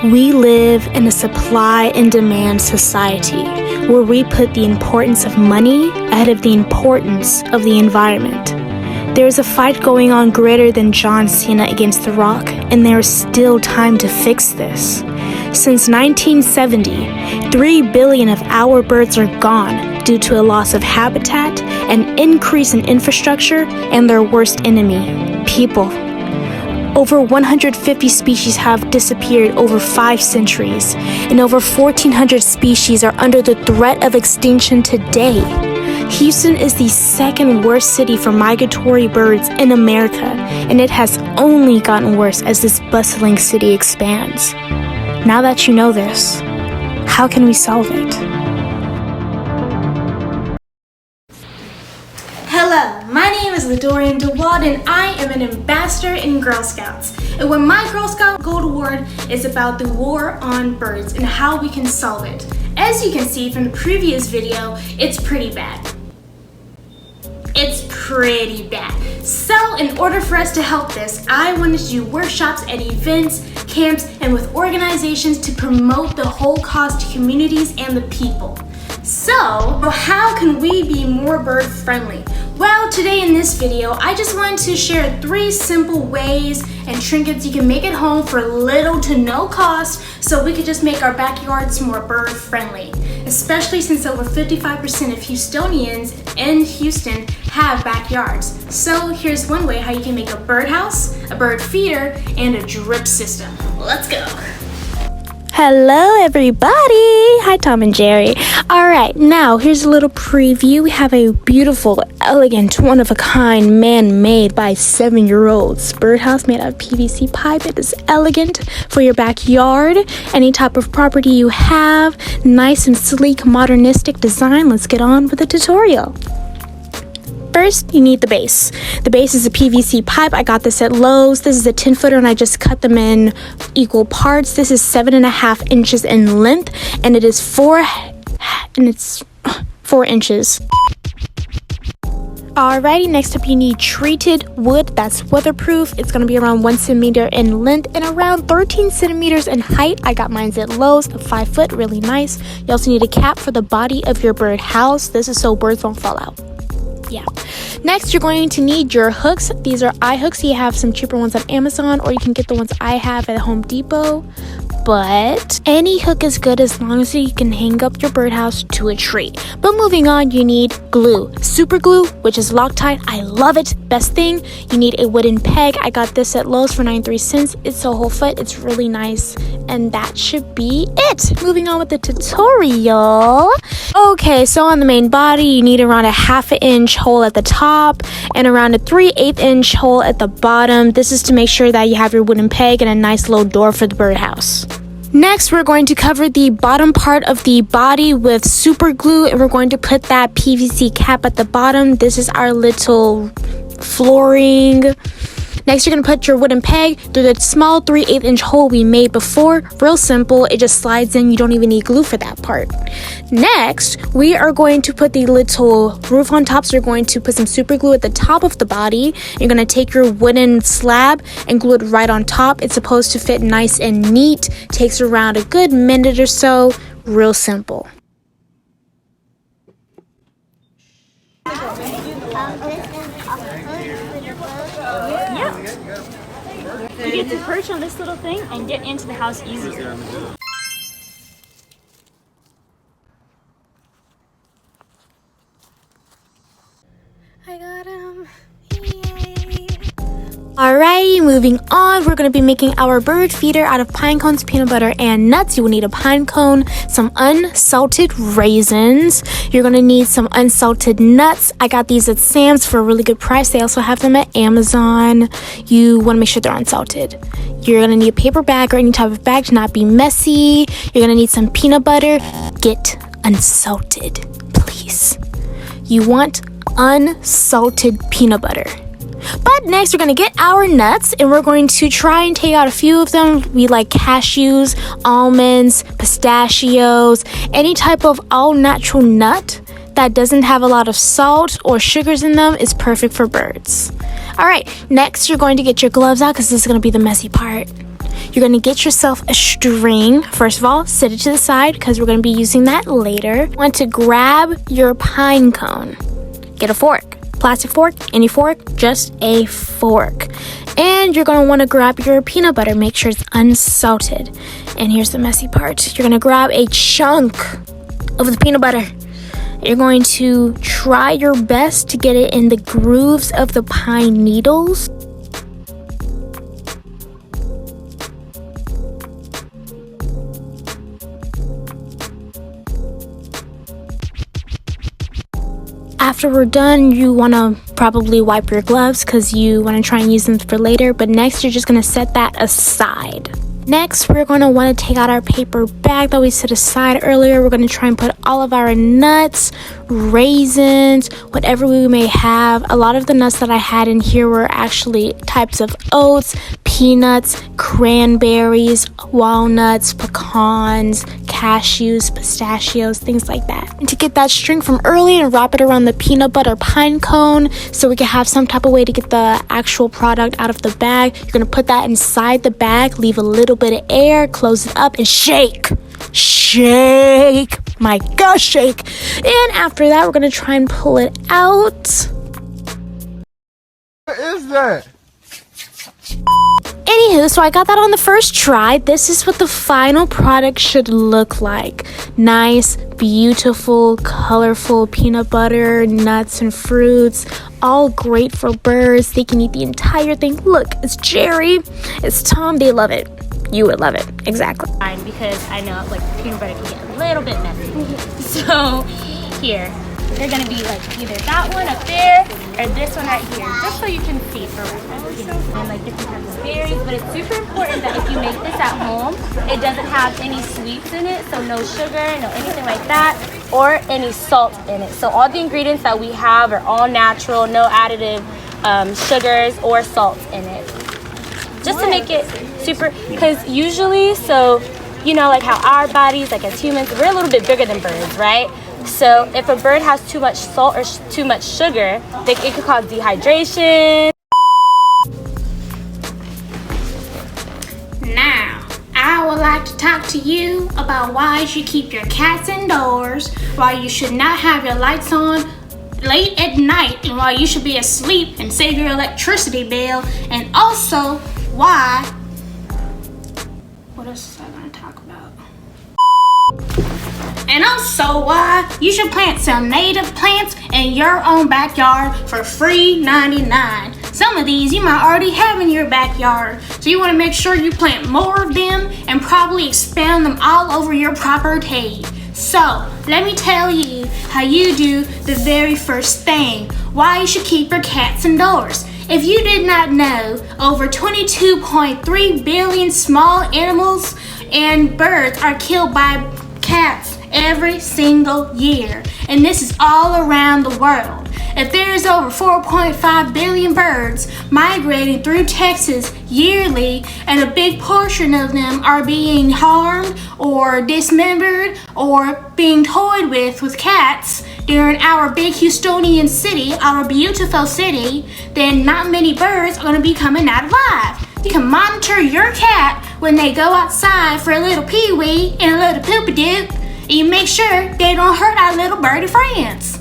We live in a supply and demand society where we put the importance of money ahead of the importance of the environment. There is a fight going on greater than John Cena against The Rock, and there is still time to fix this. Since 1970, 3 billion of our birds are gone due to a loss of habitat, an increase in infrastructure, and their worst enemy, people. Over 150 species have disappeared over 5 centuries, and over 1,400 species are under the threat of extinction today. Houston is the second worst city for migratory birds in America, and it has only gotten worse as this bustling city expands. Now that you know this, how can we solve it? Hello, my name is Adoriam DeWalt and I am an ambassador in Girl Scouts. And what my Girl Scout Gold Award is about the war on birds and how we can solve it. As you can see from the previous video, it's pretty bad. It's pretty bad. So in order for us to help this, I wanted to do workshops at events, camps, and with organizations to promote the whole cause to communities and the people. So how can we be more bird friendly? Well, today in this video, I just wanted to share 3 simple ways and trinkets you can make at home for little to no cost so we could just make our backyards more bird friendly, especially since over 55% of Houstonians in Houston have backyards. So here's one way how you can make a birdhouse, a bird feeder, and a drip system. Let's go. Hello everybody! Hi Tom and Jerry. Alright, now here's a little preview. We have a beautiful, elegant, one-of-a-kind, man-made by 7-year-olds birdhouse made out of PVC pipe. It is elegant for your backyard, any type of property you have. Nice and sleek, modernistic design. Let's get on with the tutorial. First, you need the base. The base is a PVC pipe. I got this at Lowe's. This is a 10-footer and I just cut them in equal parts. This is 7.5 inches in length and it is 4 inches. Alrighty, next up you need treated wood that's weatherproof. It's gonna be around 1 centimeter in length and around 13 centimeters in height. I got mine at Lowe's, a 5 foot, really nice. You also need a cap for the body of your bird house. This is so birds won't fall out. Yeah. Next, you're going to need your hooks. These are eye hooks. You have some cheaper ones on Amazon, or you can get the ones I have at Home Depot. But any hook is good as long as you can hang up your birdhouse to a tree. But moving on, you need glue. Super glue, which is Loctite. I love it. Best thing, you need a wooden peg. I got this at Lowe's for 93 cents. It's a whole foot. It's really nice. And that should be it. Moving on with the tutorial. Okay, so on the main body, you need around a 1/2 inch hole at the top and around a 3/8 inch hole at the bottom. This is to make sure that you have your wooden peg and a nice low door for the birdhouse. Next, we're going to cover the bottom part of the body with super glue, and we're going to put that PVC cap at the bottom. This is our little flooring. Next, you're going to put your wooden peg through the small 3/8 inch hole we made before. Real simple. It just slides in. You don't even need glue for that part. Next, we are going to put the little roof on top. So you're going to put some super glue at the top of the body. You're going to take your wooden slab and glue it right on top. It's supposed to fit nice and neat. Takes around a good minute or so. Real simple. You get to perch on this little thing and get into the house easier. I got him. Yay. Alrighty, moving on. We're going to be making our bird feeder out of pine cones, peanut butter, and nuts. You will need a pine cone, some unsalted raisins. You're going to need some unsalted nuts. I got these at Sam's for a really good price. They also have them at Amazon. You want to make sure they're unsalted. You're going to need a paper bag or any type of bag to not be messy. You're going to need some peanut butter. Get unsalted, please. You want unsalted peanut butter. But next, we're going to get our nuts, and we're going to try and take out a few of them. We like cashews, almonds, pistachios, any type of all-natural nut that doesn't have a lot of salt or sugars in them is perfect for birds. All right, next you're going to get your gloves out because this is going to be the messy part. You're going to get yourself a string. First of all, set it to the side because we're going to be using that later. You want to grab your pine cone. Get a fork. Plastic fork, any fork, just a fork. And you're going to want to grab your peanut butter. Make sure it's unsalted. And here's the messy part. You're going to grab a chunk of the peanut butter. You're going to try your best to get it in the grooves of the pine needles. After we're done, you want to probably wipe your gloves because you want to try and use them for later. But next, you're just going to set that aside. Next, we're going to want to take out our paper bag that we set aside earlier. We're going to try and put all of our nuts, raisins, whatever we may have. A lot of the nuts that I had in here were actually types of oats, peanuts, cranberries, walnuts, pecans, cashews, pistachios, things like that. And to get that string from early and wrap it around the peanut butter pine cone so we can have some type of way to get the actual product out of the bag, you're going to put that inside the bag, leave a little bit of air, close it up, and shake. Shake. My gosh, shake. And after that, we're going to try and pull it out. What is that? Anywho, so I got that on the first try. This is what the final product should look like. Nice, beautiful, colorful peanut butter, nuts, and fruits. All great for birds. They can eat the entire thing. Look, it's Jerry, it's Tom. They love it. You would love it. Exactly. Fine, because I know like peanut butter can get a little bit messy. So here, they're gonna be like either that one up there or this one right here, just so you can see for reference. And like different types of berries, but it's super important that if you make this at home, it doesn't have any sweets in it, so no sugar, no anything like that, or any salt in it. So all the ingredients that we have are all natural, no additive sugars or salts in it. Just to make it super, because usually, so you know, like how our bodies, like as humans, we're a little bit bigger than birds, right? So if a bird has too much salt or too much sugar, it could cause dehydration. Now, I would like to talk to you about why you should keep your cats indoors, why you should not have your lights on late at night, and why you should be asleep and save your electricity bill, and also why... What else is I going to talk about? And also why you should plant some native plants in your own backyard for free $99. Some of these you might already have in your backyard, so you want to make sure you plant more of them and probably expand them all over your property. So, let me tell you how you do the very first thing, why you should keep your cats indoors. If you did not know, over 22.3 billion small animals and birds are killed by cats every single year, and this is all around the world. If there is over 4.5 billion birds migrating through Texas yearly, and a big portion of them are being harmed or dismembered or being toyed with cats during our big Houstonian city, our beautiful city, then not many birds are going to be coming out alive. You can monitor your cat when they go outside for a little pee-wee and a little poop-a-doop, and you make sure they don't hurt our little birdie friends.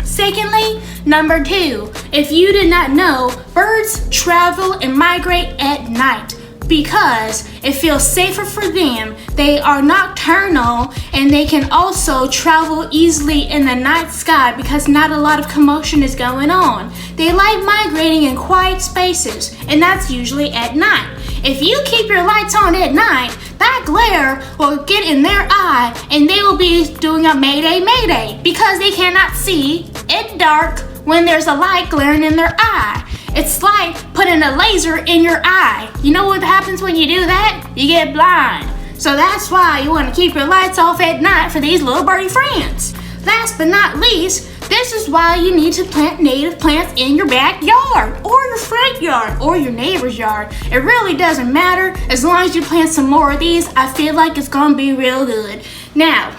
Secondly, number 2, if you did not know, birds travel and migrate at night because it feels safer for them. They are nocturnal and they can also travel easily in the night sky because not a lot of commotion is going on. They like migrating in quiet spaces, and that's usually at night. If you keep your lights on at night, that glare will get in their eye and they will be doing a mayday mayday because they cannot see at dark when there's a light glaring in their eye. It's like putting a laser in your eye. You know what happens when you do that? You get blind. So that's why you want to keep your lights off at night for these little birdie friends. Last but not least, this is why you need to plant native plants in your backyard or your front yard or your neighbor's yard. It really doesn't matter. As long as you plant some more of these, I feel like it's gonna be real good. Now,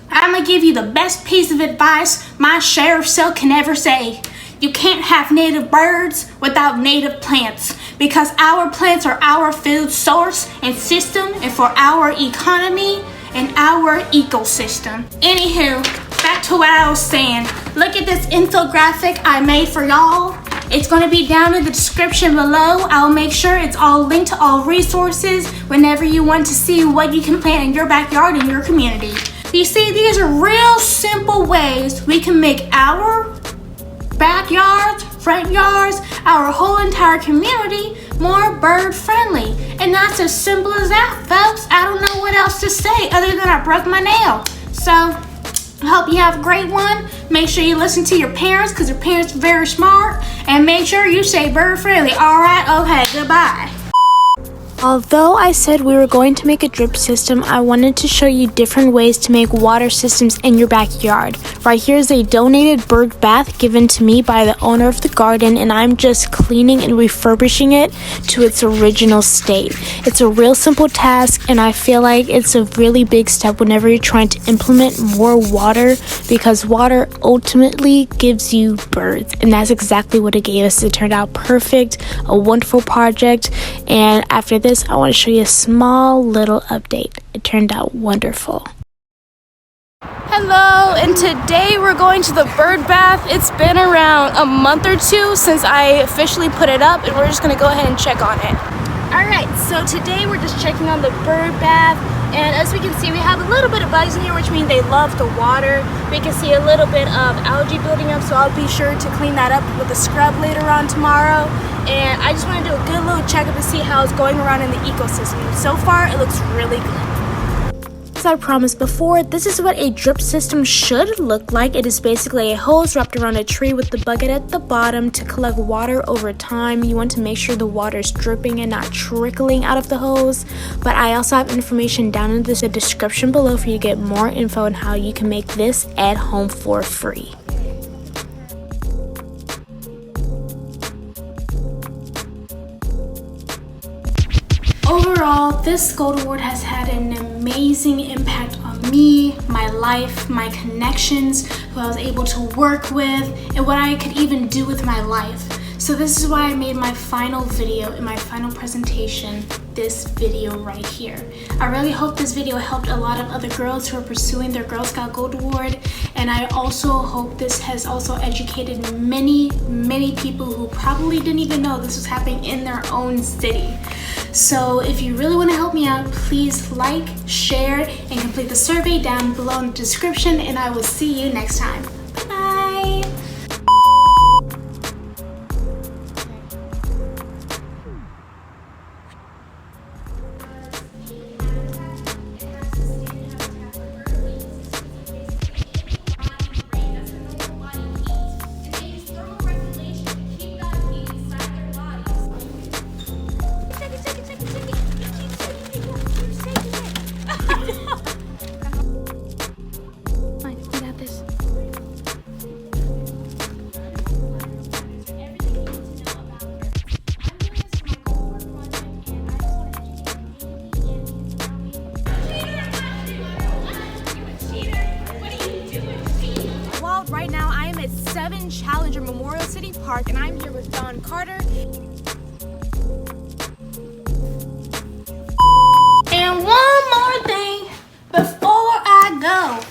I'm gonna give you the best piece of advice my sheriff cell can ever say. You can't have native birds without native plants, because our plants are our food source and system and for our economy and our ecosystem. Anywho, back to what I was saying. Look at this infographic I made for y'all. It's going to be down in the description below. I'll make sure it's all linked to all resources whenever you want to see what you can plant in your backyard in your community. You see, these are real simple ways we can make our backyards, front yards, our whole entire community more bird friendly. And that's as simple as that, folks. I don't know what else to say other than I broke my nail. So I hope you have a great one. Make sure you listen to your parents, because your parents are very smart. And make sure you say bird friendly. All right, okay, goodbye. Although I said we were going to make a drip system, I wanted to show you different ways to make water systems in your backyard. Right here is a donated bird bath given to me by the owner of the garden, and I'm just cleaning and refurbishing it to its original state. It's a real simple task, and I feel like it's a really big step whenever you're trying to implement more water, because water ultimately gives you birds, and that's exactly what it gave us. It turned out perfect, a wonderful project, and after this, I want to show you a small little update. It turned out wonderful. Hello, and today we're going to the bird bath. It's been around a month or two since I officially put it up, and we're just going to go ahead and check on it. Alright, so today we're just checking on the bird bath, and as we can see, we have a little bit of bugs in here, which means they love the water. We can see a little bit of algae building up, so I'll be sure to clean that up with a scrub later on tomorrow. And I just want to do a good little checkup to see how it's going around in the ecosystem. So far, it looks really good. As I promised before, this is what a drip system should look like. It is basically a hose wrapped around a tree with the bucket at the bottom to collect water over time. You want to make sure the water is dripping and not trickling out of the hose. But I also have information down in the description below for you to get more info on how you can make this at home for free. Overall, this Gold Award has had an amazing impact on me, my life, my connections, who I was able to work with, and what I could even do with my life. So this is why I made my final video and my final presentation, this video right here. I really hope this video helped a lot of other girls who are pursuing their Girl Scout Gold Award, and I also hope this has also educated many people who probably didn't even know this was happening in their own city. So if you really want to help me out, please like, share, and complete the survey down below in the description, and I will see you next time. Bye-bye! Right now, I am at 7 Challenger Memorial City Park, and I'm here with Don Carter. And one more thing before I go.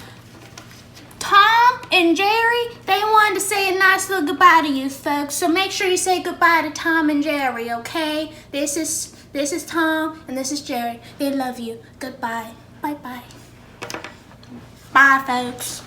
Tom and Jerry, they wanted to say a nice little goodbye to you folks, so make sure you say goodbye to Tom and Jerry, okay? This is Tom and this is Jerry. They love you. Goodbye. Bye-bye. Bye, folks.